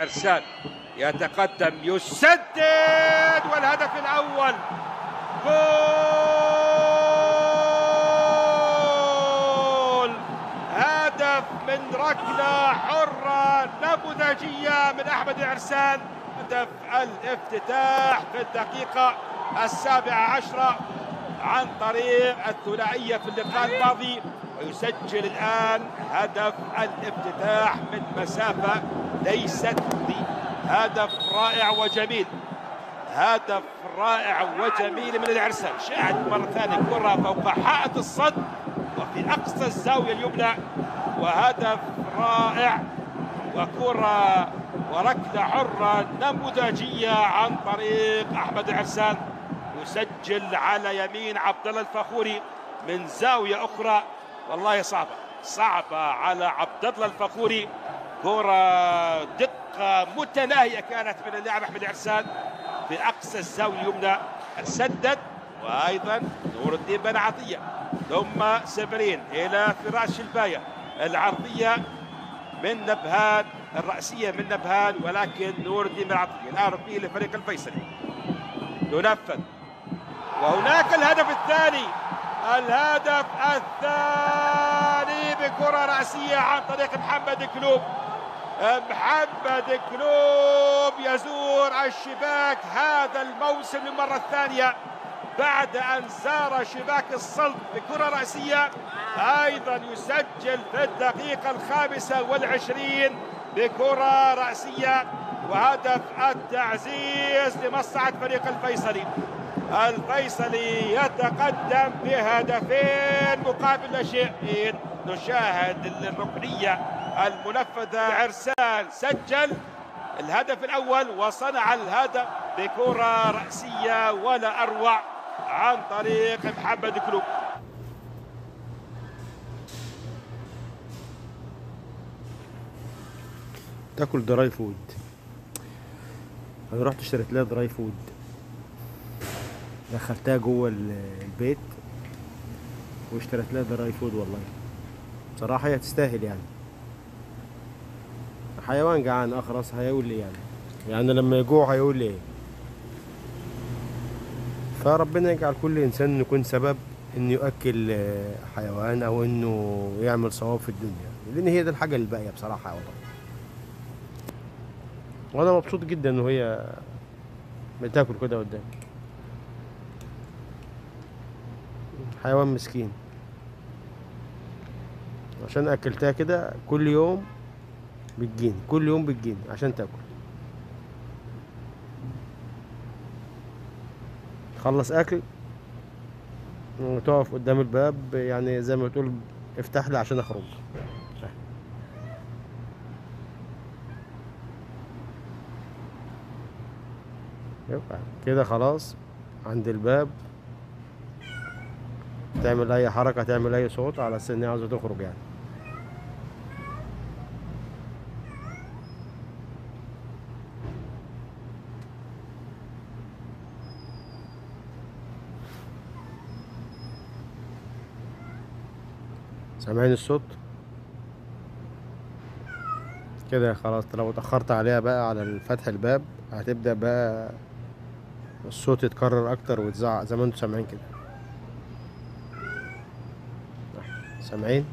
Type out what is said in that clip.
إرسال يتقدم يسدد والهدف الأول جول. هدف من ركلة حرة نموذجية من أحمد العرسان. هدف الافتتاح في الدقيقة 17 عن طريق الثنائية في اللقاء الماضي، ويسجل الآن هدف الافتتاح من مسافة ليست دي. هدف رائع وجميل، هدف رائع وجميل من العرسان. شاهد مرة ثانية كرة فوق حائط الصد وفي أقصى الزاوية اليمنى، وهدف رائع وكرة وركلة حرة نموذجية عن طريق أحمد العرسان. يسجل على يمين عبد الله الفخوري من زاوية أخرى، والله صعبة على عبد الله الفخوري. كرة دقة متناهية كانت من اللاعب أحمد العرسان في أقصى الزاوية اليمنى. سدد، وأيضا نور الدين بن عطية، ثم سبرين إلى فراس الباية. العرضية من نبهان، الرأسية من نبهان، ولكن نور الدين بن عطية الآن ركنية لفريق الفيصلي تنفذ. وهناك الهدف الثاني، الهدف الثاني بكرة رأسية عن طريق محمد كلوب. محمد كلوب يزور الشباك هذا الموسم للمرة الثانية بعد أن زار شباك الصلب بكرة رأسية. أيضا يسجل في الدقيقة 25 بكرة رأسية، وهدف التعزيز لمصلحة فريق الفيصلي. الفيصلي يتقدم بهدفين مقابل لا شيء. نشاهد الركنية المنفذة. عرسان سجل الهدف الأول وصنع الهدف بكرة رأسية ولا أروع عن طريق محمد كلوب. تاكل دراي فود. انا رحت اشتريت لها دراي فود، دخلتها جوه البيت واشتريت لها دراي فود. والله بصراحه هي تستاهل يعني. حيوان جعان اخرس هيقول لي يعني لما يجوع هيقول لي ايه؟ فربنا يجعل كل انسان يكون سبب انه يؤكل حيوان او انه يعمل صواب في الدنيا، لان هي دي الحاجه الباقيه بصراحه والله. وانا مبسوط جدا ان هي بتاكل كده قدامي. حيوان مسكين، عشان اكلتها كده كل يوم بتجيني، كل يوم بتجيني عشان تاكل. تخلص اكل وتقف قدام الباب، يعني زي ما بتقول افتح لي عشان اخرج. يبقى كده خلاص عند الباب، تعمل اي حركة، تعمل اي صوت على اساس ان هي عاوزة تخرج يعني. سامعين الصوت كده؟ خلاص لو اتأخرت عليها بقى على فتح الباب هتبدأ بقى الصوت يتكرر اكتر وتزعق زي ما انتوا سامعين كده. سامعين؟